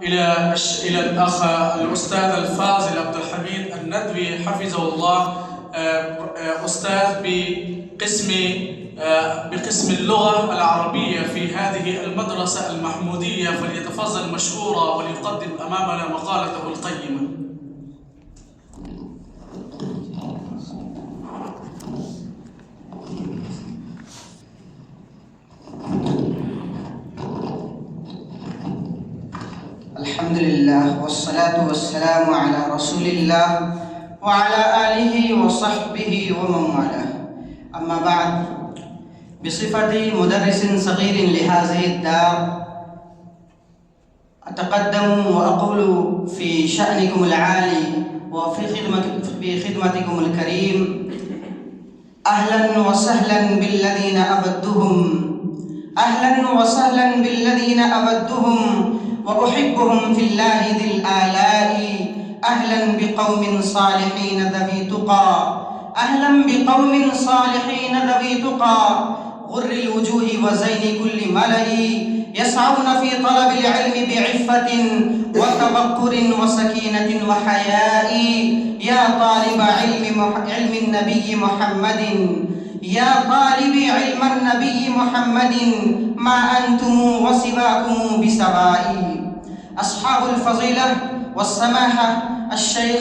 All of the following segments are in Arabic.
إلى الأخ الأستاذ الفاضل عبد الحميد الندوي حفظه الله، أستاذ بقسم اللغة العربية في هذه المدرسة المحمودية، فليتفضل مشكورا وليقدم أمامنا مقالته القيمة. الحمد لله والصلاة والسلام على رسول الله وعلى آله وصحبه ومن والاه. أما بعد، بصفتي مدرس صغير لهذه الدار أتقدم وأقول في شأنكم العالي وفي خدمتكم الكريم: أهلا وسهلا بالذين أودهم، أهلا وسهلا بالذين أودهم وأحبهم في الله ذي الآلاء. أهلا بقوم صالحين ذوي تقى، أهلا بقوم صالحين ذوي تقى، غر الوجوه وزين كل ملئ، يسعون في طلب العلم بعفة وتبكر وسكينة وحياء. يا طالب علم النبي محمد، يا طالب علم النبي محمد، ما أنتم وسواكم بسواء. أصحاب الفضيلة والسماحة الشيخ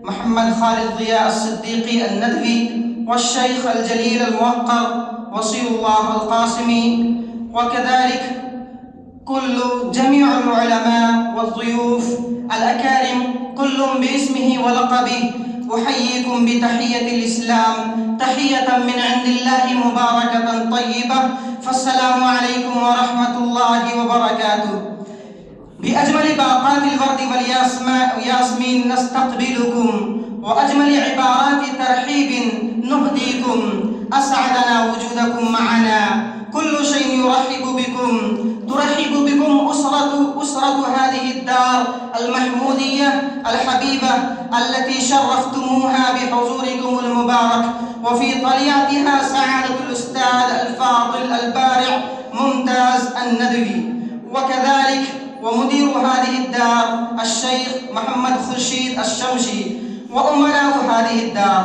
محمد خالد ضياء الصديقي الندوي، والشيخ الجليل الموقر وصي الله القاسمي، وكذلك جميع العلماء والضيوف الأكارم، كل باسمه ولقبه، أحييكم بتحية الإسلام، تحية من عند الله مباركة طيبة، فالسلام عليكم ورحمة الله وبركاته. بأجمل باقات الورد والياسمين نستقبلكم، وأجمل عبارات ترحيب نهديكم. أسعدنا وجودكم معنا، كل شيء يرحب بكم، ترحب بكم أسرة هذه الدار المحمودية الحبيبة التي شرفتموها بحضوركم المبارك، وفي طليعتها سعادة الأستاذ الفاضل البارع ممتاز الندوي، وكذلك ومدير هذه الدار الشيخ محمد خورشيد الشمشي، وأمراء هذه الدار.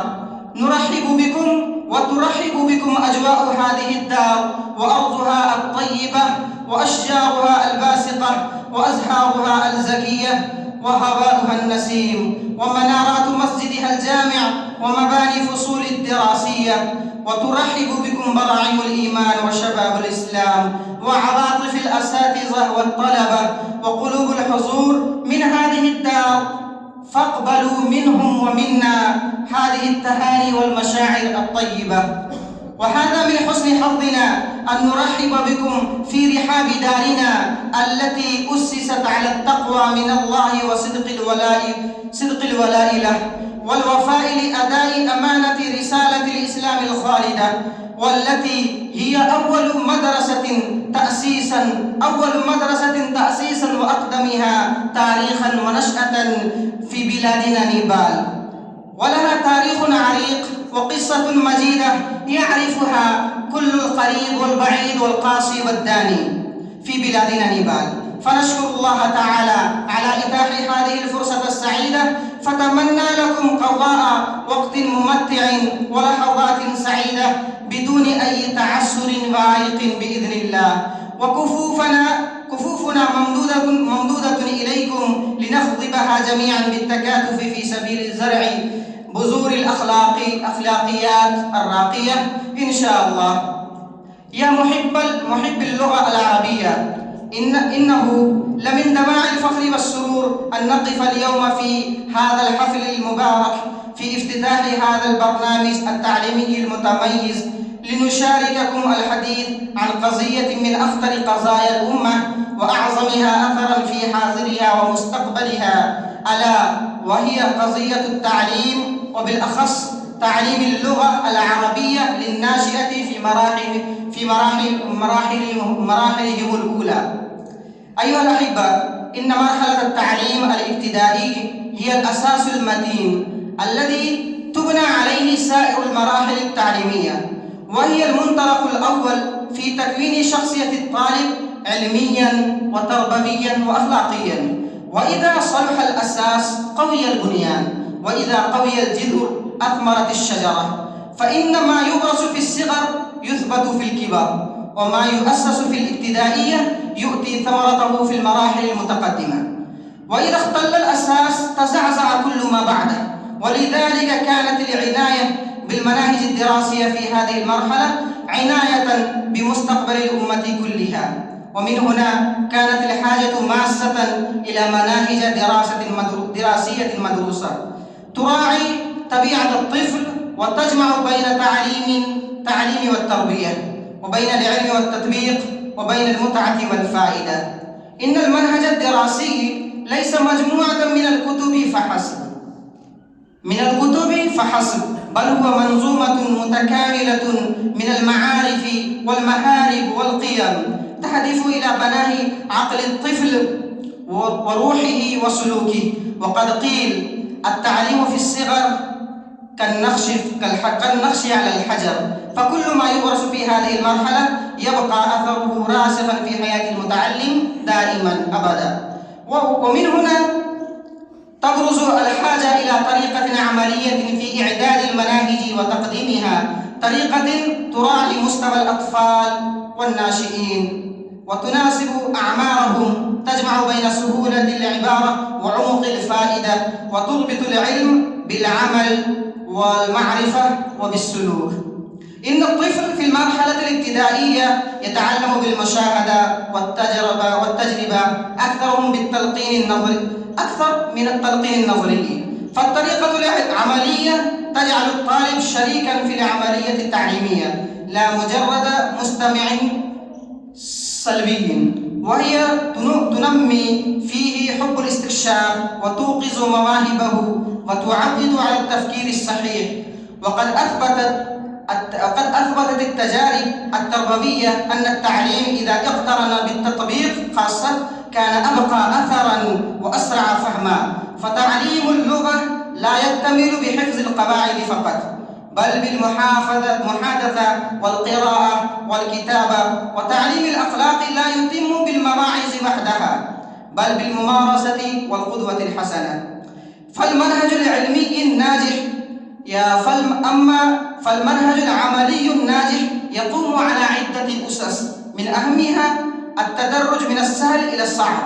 نرحب بكم وترحب بكم أجواء هذه الدار، وأرضها الطيبة وأشجارها الباسقة وأزهارها الزكية وهواؤها النسيم، ومنارات مسجدها الجامع ومباني فصول الدراسية. وترحب بكم براعم الإيمان وشباب الإسلام وعواطف الأساتذة والطلبة وقلوب الحضور من هذه الدار، فاقبلوا منهم ومنا هذه التهاني والمشاعر الطيبة. وهذا من حسن حظنا أن نرحب بكم في رحاب دارنا التي أسست على التقوى من الله وصدق الولاء له والوفاء لأداء أمانة رسالة الإسلام الخالدة، والتي هي أول مدرسة تأسيسا وأقدمها تاريخا ونشأة في بلادنا نيبال، ولها تاريخ عريق وقصة مجيدة يعرفها كل القريب والبعيد والقاصي والداني في بلادنا نيبال. فنشكر الله تعالى على إتاح هذه الفرصة السعيدة، فتمنى لكم قضاء وقت ممتع ولحظات سعيدة بدون أي تعسر وعائق بإذن الله. وكفوفنا ممدودة إليكم لنخضبها جميعا بالتكاتف في سبيل زرع بذور الأخلاقيات الراقية إن شاء الله. يا محب اللغة العربية، إنه لمن دواعي الفخر والسرور أن نقف اليوم في هذا الحفل المبارك في افتتاح هذا البرنامج التعليمي المتميز، لنشارككم الحديث عن قضية من أخطر قضايا الأمة وأعظمها أثرا في حاضرها ومستقبلها، ألا وهي قضية التعليم، وبالأخص تعليم اللغة العربية للناشئة في مراحلهم الأولى. أيها الأحبة، إن مرحلة التعليم الابتدائي هي الأساس المتين الذي تبنى عليه سائر المراحل التعليمية، وهي المنطلق الأول في تكوين شخصية الطالب علمياً وتربويا وأخلاقيا. وإذا صلح الأساس قوي البنيان، وإذا قوي الجذر أثمرت الشجرة. فإن ما يغرس في الصغر يثبت في الكبر، وما يؤسس في الابتدائية يؤتي ثمرته في المراحل المتقدمة. وإذا اختل الأساس تزعزع كل ما بعده. ولذلك كانت العناية بالمناهج الدراسية في هذه المرحلة عناية بمستقبل الأمة كلها. ومن هنا كانت الحاجة ماسة إلى مناهج دراسية مدروسة تراعي طبيعة الطفل وتجمع بين التعليم والتربية، وبين العلم والتطبيق، وبين المتعة والفائدة. إن المنهج الدراسي ليس مجموعة من الكتب فحسب، بل هو منظومة متكاملة من المعارف والمهارب والقيم تهدف إلى بناء عقل الطفل وروحه وسلوكه. وقد قيل: التعليم في الصغر كالنقش على الحجر. فكل ما يغرس في هذه المرحلة يبقى أثره راسخا في حياة المتعلم دائما أبدا. ومن هنا تبرز الحاجة إلى طريقة عملية في إعداد المناهج وتقديمها، طريقة تراعي مستوى الأطفال والناشئين وتناسب أعمارهم، تجمع بين سهولة العبارة وعمق الفائدة، وتربط العلم بالعمل والمعرفة وبالسلوك. إن الطفل في المرحلة الابتدائية يتعلم بالمشاهدة والتجربة أكثر من التلقين النظري. فالطريقة العملية تجعل الطالب شريكا في العملية التعليمية لا مجرد مستمع سلبي، وهي تنمي فيه حب الاستكشاف وتوقظ مواهبه وتعود على التفكير الصحيح. وقد أثبتت التجارب التربوية أن التعليم إذا اقترن بالتطبيق خاصة كان أبقى أثرا وأسرع فهما. فتعليم اللغة لا يكتمل بحفظ القواعد فقط، بل بالمحادثة والقراءة والكتابة. وتعليم الأخلاق لا يتم بالمواعظ وحدها، بل بالممارسة والقدوة الحسنة. فالمنهج العلمي الناجح فالمنهج العملي الناجح يقوم على عدة أسس، من أهمها التدرج من السهل إلى الصعب،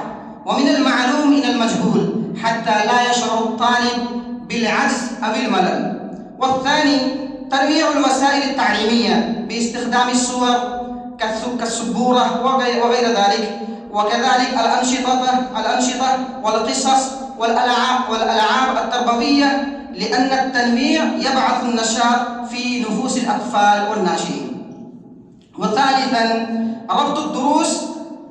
ومن المعلوم إلى المجهول، حتى لا يشعر الطالب بالعجز أو الملل. والثاني تنويع الوسائل التعليمية باستخدام الصور كالسبورة وغير ذلك، وكذلك الأنشطة والقصص والألعاب التربوية، لأن التنويع يبعث النشاط في نفوس الأطفال والناشئين. وثالثا ربط الدروس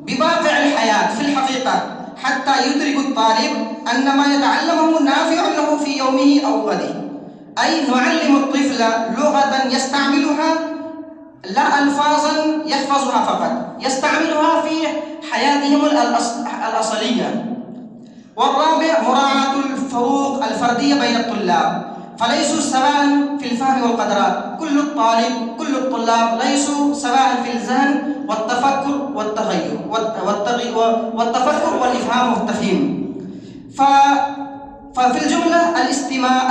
بواقع الحياة في الحقيقة، حتى يدرك الطالب أن ما يتعلمه نافع له في يومه أو غده. أي نعلم الطفل لغة يستعملها، لا ألفاظا يحفظها فقط، يستعملها في حياتهم الأصلية. والرابع مراعاة الفروق الفردية بين الطلاب، فليسوا سواء في الفهم والقدرات. كل الطلاب ليسوا سواء في الذهن والتفكر والتفكر والإفهام والتفهيم. ففي الجملة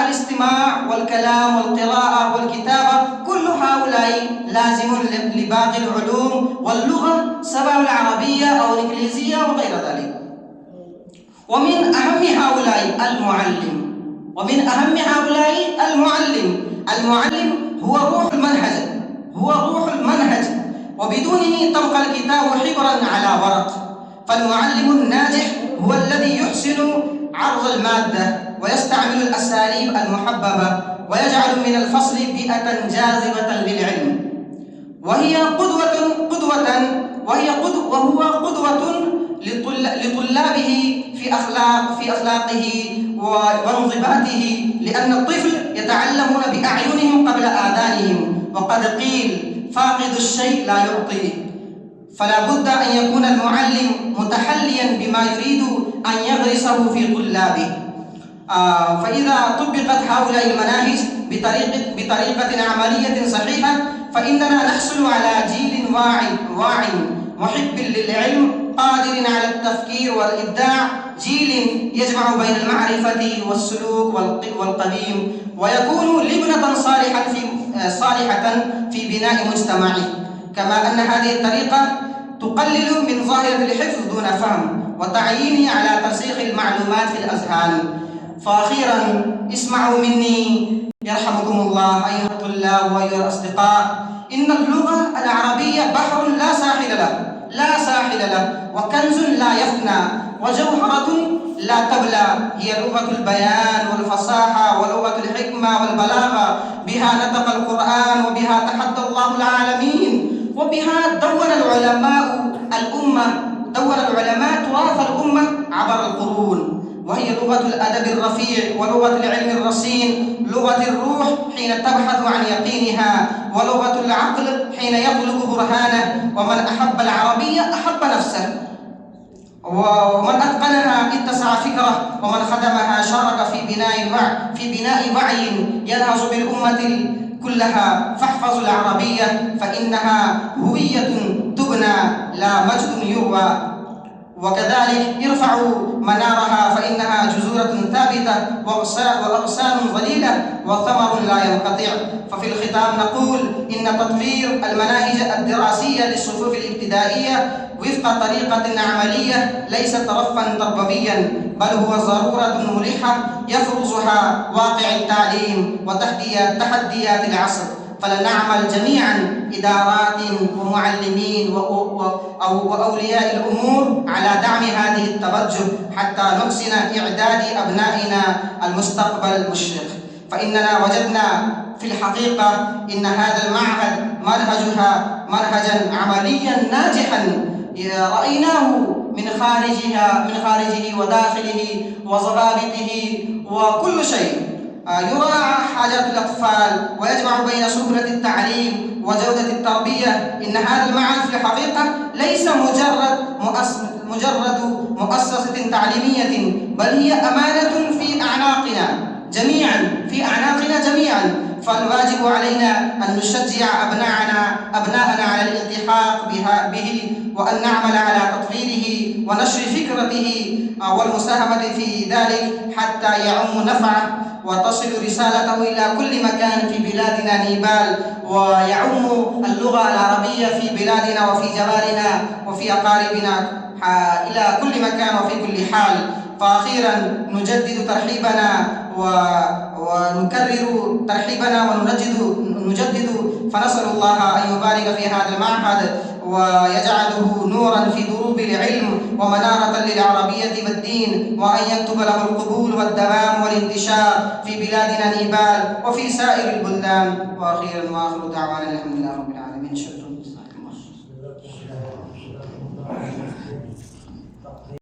الاستماع والكلام والقراءة والكتابة كل هؤلاء لازم لباقي العلوم واللغة، سواء العربية أو الإنجليزية وغير ذلك. ومن أهم هؤلاء المعلم هو روح المنهج، وبدونه تبقى الكتاب حبرا على ورق. فالمعلم الناجح هو الذي يحسن عرض المادة ويستعمل الأساليب المحببة ويجعل من الفصل بيئة جاذبة للعلم، وهو قدوة لطلابه في أخلاقه وانضباطه، لأن الطفل يتعلمون بأعينهم قبل آذانهم. وقد قيل: فاقد الشيء لا يعطيه. فلا بد أن يكون المعلم متحليا بما يريد أن يغرسه في طلابه. فإذا طبقت هؤلاء المناهج بطريقة عملية صحيحة، فإننا نحصل على جيل واعٍ محب للعلم قادر على التفكير والإبداع، جيل يجمع بين المعرفة والسلوك والقديم، ويكون لبنة صالحة في بناء مجتمعه. كما أن هذه الطريقة تقلل من ظاهرة الحفظ دون فهم وتعيينه على ترسيخ المعلومات في الأذهان. فأخيرا اسمعوا مني يرحمكم الله أيها الطلاب وأيها الأصدقاء، إن اللغة العربية بحر لا ساحل له وكنز لا يفنى وجوهرة لا تبلى. هي لغة البيان والفصاحة ولغة الحكمة والبلاغة، بها نطق القرآن وبها تحدى الله العالمين، وبها دون العلماء تراث الأمة عبر القرون. وهي لغة الأدب الرفيع ولغة العلم الرصين، لغة الروح حين تبحث عن يقينها، ولغة العقل حين يطلب برهانه. ومن أحب العربية أحب نفسه، ومن أتقنها اتسع فكره، ومن خدمها شارك في بناء وعي ينهض بالأمة كلها. فاحفظوا العربية فإنها هوية تبنى لا مجد يروى، وكذلك ارفعوا منارها فإنها جذور ثابتة وأغصان ظليلة وثمر لا ينقطع. ففي الختام نقول إن تطوير المناهج الدراسية للصفوف الابتدائية وفق طريقة عملية ليس ترفا تربويا، بل هو ضرورة ملحة يفرضها واقع التعليم وتحديات العصر. فلنعمل جميعا إدارات ومعلمين وأولياء الأمور على دعم هذه التوجه حتى نحسن إعداد أبنائنا المستقبل المشرق. فإننا وجدنا في الحقيقة إن هذا المعهد منهجا عمليا ناجحا رأيناه من خارجه وداخله وضوابطه وكل شيء يراعى حاجات الأطفال ويجمع بين سهولة التعليم وجودة التربية. إن هذا المعهد في الحقيقة ليس مجرد مؤسسة تعليمية، بل هي أمانة في أعناقنا جميعا. فالواجب علينا أن نشجع أبناءنا على الالتحاق به، وأن نعمل على تطويره ونشر فكرته والمساهمة في ذلك حتى يعم نفعه وتصل رسالته إلى كل مكان في بلادنا نيبال، ويعم اللغة العربية في بلادنا وفي جوارنا وفي أقاربنا إلى كل مكان وفي كل حال. فأخيرا نجدد ترحيبنا ونكرر ترحيبنا ونجدد فنسأل الله أن يبارك في هذا المعهد ويجعله نورا في دروب العلم ومنارة للعربية والدين، وأن يكتب له القبول والدوام والانتشار في بلادنا نيبال وفي سائر البلدان. وأخيرا وآخر دعوانا الحمد لله رب العالمين. شكرا.